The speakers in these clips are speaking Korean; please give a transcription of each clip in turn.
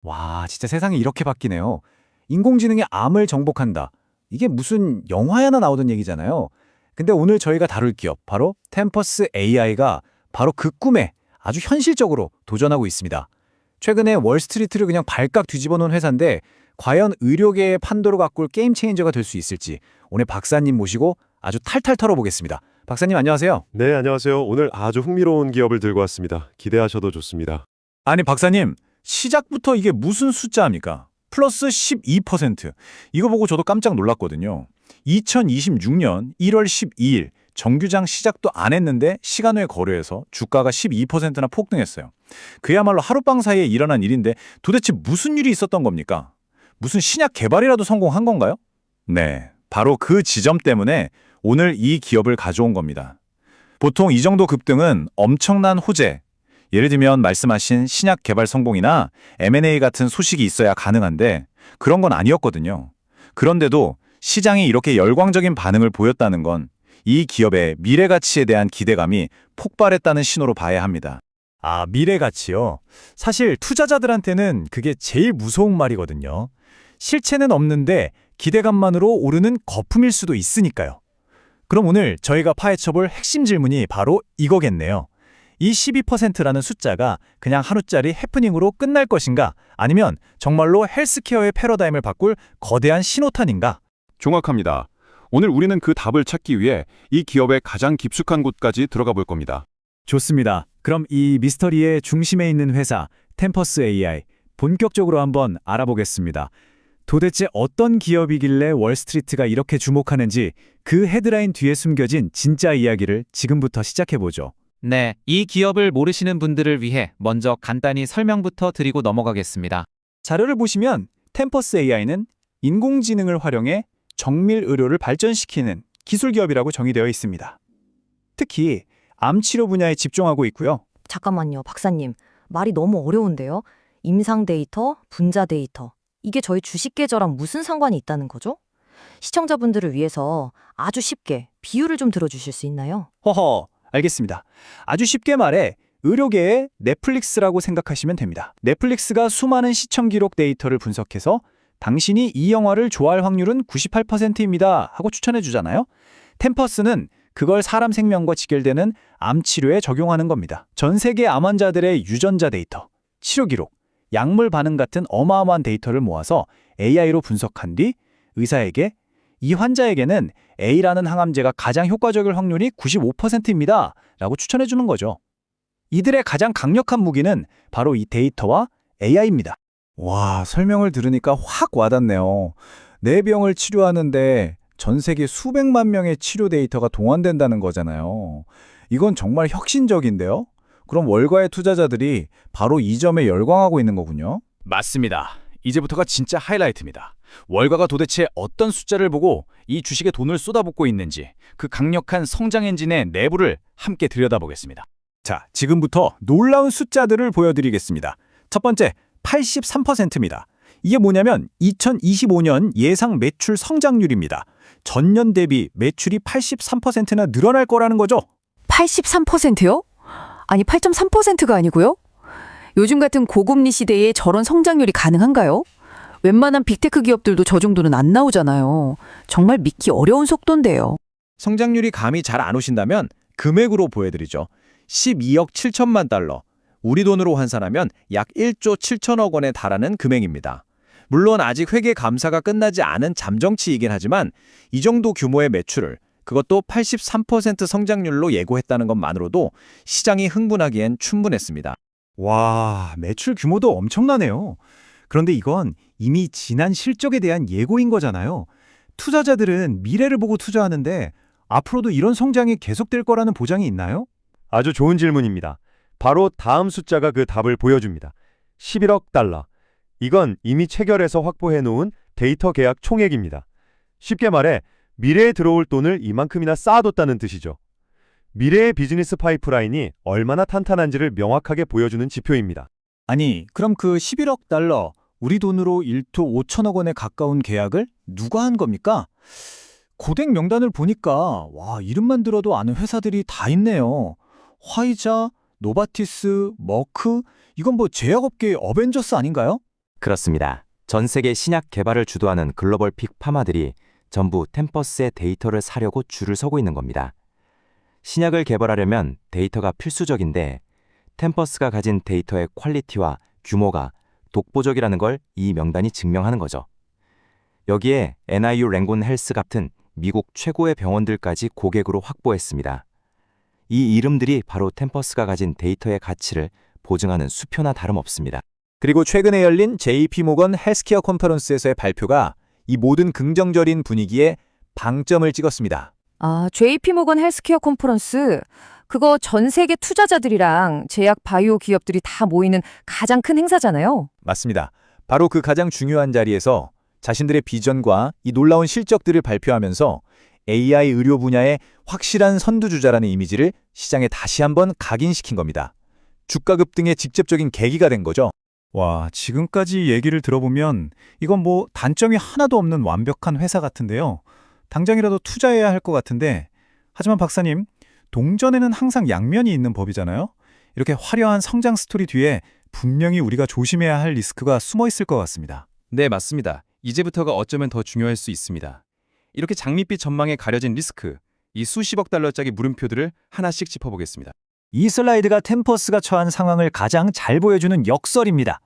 와, 진짜 세상이 이렇게 바뀌네요. 인공지능이 암을 정복한다. 이게 무슨 영화에나 나오던 얘기잖아요. 근데 오늘 저희가 다룰 기업, 바로 템퍼스 AI가 바로 그 꿈에 아주 현실적으로 도전하고 있습니다. 최근에 월스트리트를 그냥 발칵 뒤집어 놓은 회사인데 과연 의료계의 판도를 바꿀 게임 체인저가 될 수 있을지 오늘 박사님 모시고 아주 탈탈 털어보겠습니다. 박사님 안녕하세요. 네, 안녕하세요. 오늘 아주 흥미로운 기업을 들고 왔습니다. 기대하셔도 좋습니다. 아니 박사님, 시작부터 이게 무슨 숫자입니까? 플러스 12%. 이거 보고 저도 깜짝 놀랐거든요. 2026년 1월 12일 정규장 시작도 안 했는데 시간외 거래에서 주가가 12%나 폭등했어요. 그야말로 하룻밤 사이에 일어난 일인데 도대체 무슨 일이 있었던 겁니까? 무슨 신약 개발이라도 성공한 건가요? 네, 바로 그 지점 때문에 오늘 이 기업을 가져온 겁니다. 보통 이 정도 급등은 엄청난 호재, 예를 들면 말씀하신 신약 개발 성공이나 M&A 같은 소식이 있어야 가능한데 그런 건 아니었거든요. 그런데도 시장이 이렇게 열광적인 반응을 보였다는 건 이 기업의 미래 가치에 대한 기대감이 폭발했다는 신호로 봐야 합니다. 아, 미래 가치요? 사실 투자자들한테는 그게 제일 무서운 말이거든요. 실체는 없는데 기대감만으로 오르는 거품일 수도 있으니까요. 그럼 오늘 저희가 파헤쳐볼 핵심 질문이 바로 이거겠네요. 이 12%라는 숫자가 그냥 하루짜리 해프닝으로 끝날 것인가? 아니면 정말로 헬스케어의 패러다임을 바꿀 거대한 신호탄인가? 정확합니다. 오늘 우리는 그 답을 찾기 위해 이 기업의 가장 깊숙한 곳까지 들어가 볼 겁니다. 좋습니다. 그럼 이 미스터리의 중심에 있는 회사 템퍼스 AI 본격적으로 한번 알아보겠습니다. 도대체 어떤 기업이길래 월스트리트가 이렇게 주목하는지 그 헤드라인 뒤에 숨겨진 진짜 이야기를 지금부터 시작해보죠. 네, 이 기업을 모르시는 분들을 위해 먼저 간단히 설명부터 드리고 넘어가겠습니다. 자료를 보시면 템퍼스 AI는 인공지능을 활용해 정밀 의료를 발전시키는 기술 기업이라고 정의되어 있습니다. 특히 암 치료 분야에 집중하고 있고요. 잠깐만요, 박사님. 말이 너무 어려운데요? 임상 데이터, 분자 데이터. 이게 저희 주식 계좌랑 무슨 상관이 있다는 거죠? 시청자분들을 위해서 아주 쉽게 비유를 좀 들어주실 수 있나요? 허허, 알겠습니다. 아주 쉽게 말해 의료계의 넷플릭스라고 생각하시면 됩니다. 넷플릭스가 수많은 시청 기록 데이터를 분석해서 당신이 이 영화를 좋아할 확률은 98%입니다 하고 추천해 주잖아요. 템퍼스는 그걸 사람 생명과 직결되는 암 치료에 적용하는 겁니다. 전 세계 암 환자들의 유전자 데이터, 치료 기록, 약물 반응 같은 어마어마한 데이터를 모아서 AI로 분석한 뒤 의사에게 이 환자에게는 A라는 항암제가 가장 효과적일 확률이 95%입니다 라고 추천해 주는 거죠. 이들의 가장 강력한 무기는 바로 이 데이터와 AI입니다. 와, 설명을 들으니까 확 와닿네요. 내 병을 치료하는데 전 세계 수백만 명의 치료 데이터가 동원된다는 거잖아요. 이건 정말 혁신적인데요? 그럼 월가의 투자자들이 바로 이 점에 열광하고 있는 거군요. 맞습니다. 이제부터가 진짜 하이라이트입니다. 월가가 도대체 어떤 숫자를 보고 이 주식에 돈을 쏟아붓고 있는지 그 강력한 성장 엔진의 내부를 함께 들여다보겠습니다. 자, 지금부터 놀라운 숫자들을 보여드리겠습니다. 첫 번째, 83%입니다. 이게 뭐냐면 2025년 예상 매출 성장률입니다. 전년 대비 매출이 83%나 늘어날 거라는 거죠. 83%요? 아니 8.3%가 아니고요? 요즘 같은 고금리 시대에 저런 성장률이 가능한가요? 웬만한 빅테크 기업들도 저 정도는 안 나오잖아요. 정말 믿기 어려운 속도인데요. 성장률이 감이 잘 안 오신다면 금액으로 보여드리죠. 12억 7천만 달러. 우리 돈으로 환산하면 약 1조 7천억 원에 달하는 금액입니다. 물론 아직 회계 감사가 끝나지 않은 잠정치이긴 하지만 이 정도 규모의 매출을 그것도 83% 성장률로 예고했다는 것만으로도 시장이 흥분하기엔 충분했습니다. 와, 매출 규모도 엄청나네요. 그런데 이건 이미 지난 실적에 대한 예고인 거잖아요. 투자자들은 미래를 보고 투자하는데 앞으로도 이런 성장이 계속될 거라는 보장이 있나요? 아주 좋은 질문입니다. 바로 다음 숫자가 그 답을 보여줍니다. 11억 달러. 이건 이미 체결해서 확보해 놓은 데이터 계약 총액입니다. 쉽게 말해 미래에 들어올 돈을 이만큼이나 쌓아뒀다는 뜻이죠. 미래의 비즈니스 파이프라인이 얼마나 탄탄한지를 명확하게 보여주는 지표입니다. 아니, 그럼 그 11억 달러, 우리 돈으로 1조 5천억 원에 가까운 계약을 누가 한 겁니까? 고객 명단을 보니까 와, 이름만 들어도 아는 회사들이 다 있네요. 화이자, 노바티스, 머크, 이건 뭐 제약업계의 어벤져스 아닌가요? 그렇습니다. 전 세계 신약 개발을 주도하는 글로벌 빅 파마들이 전부 템퍼스의 데이터를 사려고 줄을 서고 있는 겁니다. 신약을 개발하려면 데이터가 필수적인데 템퍼스가 가진 데이터의 퀄리티와 규모가 독보적이라는 걸 이 명단이 증명하는 거죠. 여기에 NIU 랭곤 헬스 같은 미국 최고의 병원들까지 고객으로 확보했습니다. 이 이름들이 바로 템퍼스가 가진 데이터의 가치를 보증하는 수표나 다름없습니다. 그리고 최근에 열린 JP 모건 헬스케어 컨퍼런스에서의 발표가 이 모든 긍정적인 분위기에 방점을 찍었습니다. 아, JP모건 헬스케어 컨퍼런스. 그거 전 세계 투자자들이랑 제약 바이오 기업들이 다 모이는 가장 큰 행사잖아요. 맞습니다. 바로 그 가장 중요한 자리에서 자신들의 비전과 이 놀라운 실적들을 발표하면서 AI 의료 분야의 확실한 선두주자라는 이미지를 시장에 다시 한번 각인시킨 겁니다. 주가 급등의 직접적인 계기가 된 거죠. 와, 지금까지 얘기를 들어보면 이건 뭐 단점이 하나도 없는 완벽한 회사 같은데요. 당장이라도 투자해야 할 것 같은데, 하지만 박사님, 동전에는 항상 양면이 있는 법이잖아요. 이렇게 화려한 성장 스토리 뒤에 분명히 우리가 조심해야 할 리스크가 숨어 있을 것 같습니다. 네, 맞습니다. 이제부터가 어쩌면 더 중요할 수 있습니다. 이렇게 장밋빛 전망에 가려진 리스크, 이 수십억 달러짜리 물음표들을 하나씩 짚어보겠습니다. 이 슬라이드가 템퍼스가 처한 상황을 가장 잘 보여주는 역설입니다.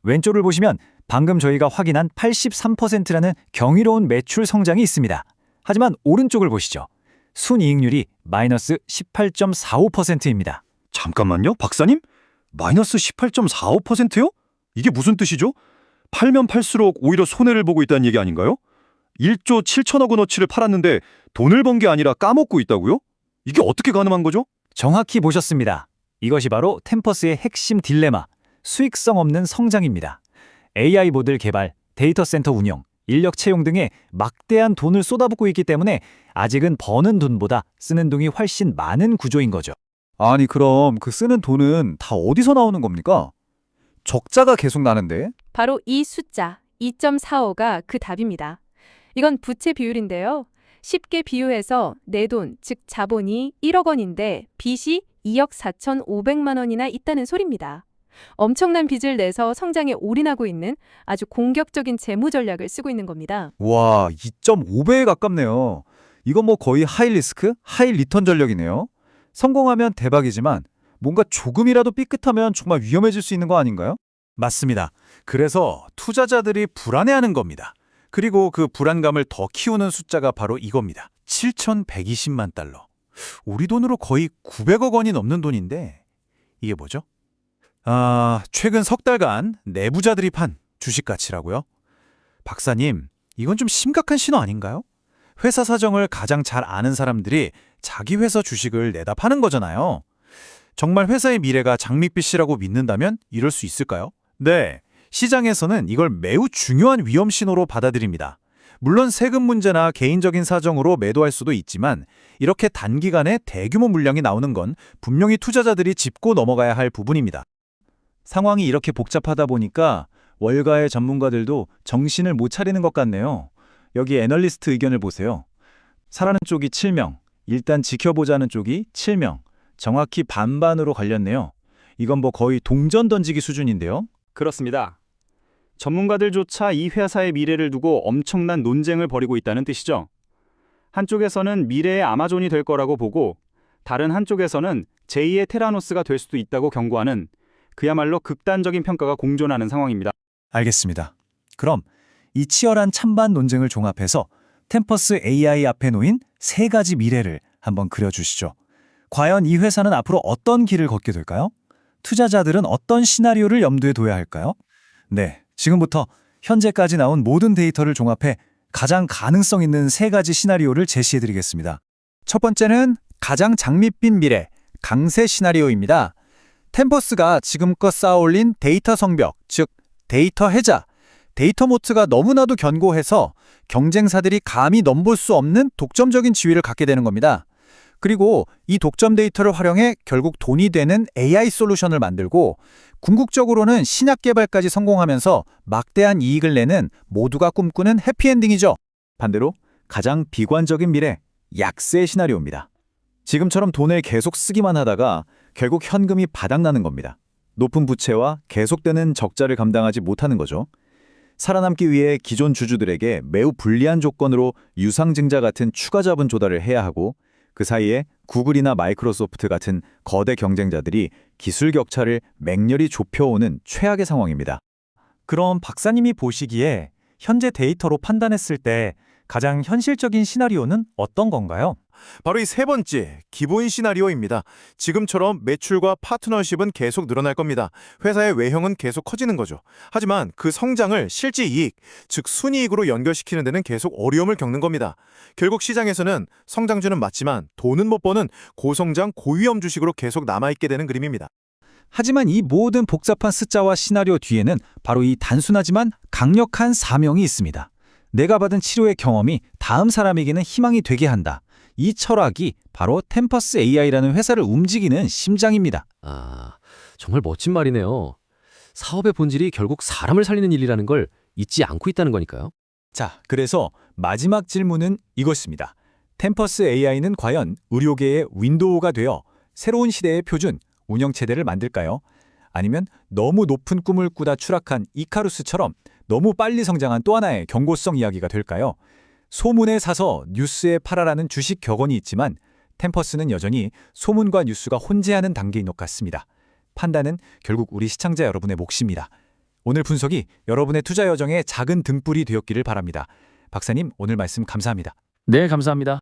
왼쪽을 보시면 방금 저희가 확인한 83%라는 경이로운 매출 성장이 있습니다. 하지만 오른쪽을 보시죠. 순이익률이 마이너스 18.45%입니다. 잠깐만요, 박사님? 마이너스 18.45%요? 이게 무슨 뜻이죠? 팔면 팔수록 오히려 손해를 보고 있다는 얘기 아닌가요? 1조 7천억 원어치를 팔았는데 돈을 번 게 아니라 까먹고 있다고요? 이게 어떻게 가능한 거죠? 정확히 보셨습니다. 이것이 바로 템퍼스의 핵심 딜레마, 수익성 없는 성장입니다. AI 모델 개발, 데이터 센터 운영, 인력 채용 등에 막대한 돈을 쏟아붓고 있기 때문에 아직은 버는 돈보다 쓰는 돈이 훨씬 많은 구조인 거죠. 아니 그럼 그 쓰는 돈은 다 어디서 나오는 겁니까? 적자가 계속 나는데? 바로 이 숫자 2.45가 그 답입니다. 이건 부채 비율인데요. 쉽게 비유해서 내 돈, 즉 자본이 1억 원인데 빚이 2억 4,500만 원이나 있다는 소리입니다. 엄청난 빚을 내서 성장에 올인하고 있는 아주 공격적인 재무 전략을 쓰고 있는 겁니다. 와, 2.5배에 가깝네요. 이건 뭐 거의 하이 리스크, 하이 리턴 전략이네요. 성공하면 대박이지만 뭔가 조금이라도 삐끗하면 정말 위험해질 수 있는 거 아닌가요? 맞습니다. 그래서 투자자들이 불안해하는 겁니다. 그리고 그 불안감을 더 키우는 숫자가 바로 이겁니다. 7,120만 달러. 우리 돈으로 거의 900억 원이 넘는 돈인데 이게 뭐죠? 최근 석 달간 내부자들이 판 주식 가치라고요? 박사님, 이건 좀 심각한 신호 아닌가요? 회사 사정을 가장 잘 아는 사람들이 자기 회사 주식을 내다 파는 거잖아요. 정말 회사의 미래가 장밋빛이라고 믿는다면 이럴 수 있을까요? 네, 시장에서는 이걸 매우 중요한 위험 신호로 받아들입니다. 물론 세금 문제나 개인적인 사정으로 매도할 수도 있지만 이렇게 단기간에 대규모 물량이 나오는 건 분명히 투자자들이 짚고 넘어가야 할 부분입니다. 상황이 이렇게 복잡하다 보니까 월가의 전문가들도 정신을 못 차리는 것 같네요. 여기 애널리스트 의견을 보세요. 사라는 쪽이 7명, 일단 지켜보자는 쪽이 7명, 정확히 반반으로 갈렸네요. 이건 뭐 거의 동전 던지기 수준인데요. 그렇습니다. 전문가들조차 이 회사의 미래를 두고 엄청난 논쟁을 벌이고 있다는 뜻이죠. 한쪽에서는 미래의 아마존이 될 거라고 보고 다른 한쪽에서는 제2의 테라노스가 될 수도 있다고 경고하는 그야말로 극단적인 평가가 공존하는 상황입니다. 알겠습니다. 그럼 이 치열한 찬반 논쟁을 종합해서 템퍼스 AI 앞에 놓인 세 가지 미래를 한번 그려주시죠. 과연 이 회사는 앞으로 어떤 길을 걷게 될까요? 투자자들은 어떤 시나리오를 염두에 둬야 할까요? 네, 지금부터 현재까지 나온 모든 데이터를 종합해 가장 가능성 있는 세 가지 시나리오를 제시해드리겠습니다. 첫 번째는 가장 장밋빛 미래, 강세 시나리오입니다. 템퍼스가 지금껏 쌓아올린 데이터 성벽, 즉 데이터 해자, 데이터 모트가 너무나도 견고해서 경쟁사들이 감히 넘볼 수 없는 독점적인 지위를 갖게 되는 겁니다. 그리고 이 독점 데이터를 활용해 결국 돈이 되는 AI 솔루션을 만들고 궁극적으로는 신약 개발까지 성공하면서 막대한 이익을 내는 모두가 꿈꾸는 해피엔딩이죠. 반대로 가장 비관적인 미래, 약세 시나리오입니다. 지금처럼 돈을 계속 쓰기만 하다가 결국 현금이 바닥나는 겁니다. 높은 부채와 계속되는 적자를 감당하지 못하는 거죠. 살아남기 위해 기존 주주들에게 매우 불리한 조건으로 유상증자 같은 추가 자본 조달을 해야 하고 그 사이에 구글이나 마이크로소프트 같은 거대 경쟁자들이 기술 격차를 맹렬히 좁혀오는 최악의 상황입니다. 그럼 박사님이 보시기에 현재 데이터로 판단했을 때 가장 현실적인 시나리오는 어떤 건가요? 바로 이 세 번째, 기본 시나리오입니다. 지금처럼 매출과 파트너십은 계속 늘어날 겁니다. 회사의 외형은 계속 커지는 거죠. 하지만 그 성장을 실제 이익, 즉 순이익으로 연결시키는 데는 계속 어려움을 겪는 겁니다. 결국 시장에서는 성장주는 맞지만 돈은 못 버는 고성장, 고위험 주식으로 계속 남아있게 되는 그림입니다. 하지만 이 모든 복잡한 숫자와 시나리오 뒤에는 바로 이 단순하지만 강력한 사명이 있습니다. 내가 받은 치료의 경험이 다음 사람에게는 희망이 되게 한다. 이 철학이 바로 템퍼스 AI라는 회사를 움직이는 심장입니다. 아, 정말 멋진 말이네요. 사업의 본질이 결국 사람을 살리는 일이라는 걸 잊지 않고 있다는 거니까요. 자, 그래서 마지막 질문은 이것입니다. 템퍼스 AI는 과연 의료계의 윈도우가 되어 새로운 시대의 표준, 운영체대를 만들까요? 아니면 너무 높은 꿈을 꾸다 추락한 이카루스처럼 너무 빨리 성장한 또 하나의 경고성 이야기가 될까요? 소문에 사서 뉴스에 팔아라는 주식 격언이 있지만 템퍼스는 여전히 소문과 뉴스가 혼재하는 단계인 것 같습니다. 판단은 결국 우리 시청자 여러분의 몫입니다. 오늘 분석이 여러분의 투자 여정에 작은 등불이 되었기를 바랍니다. 박사님, 오늘 말씀 감사합니다. 네, 감사합니다.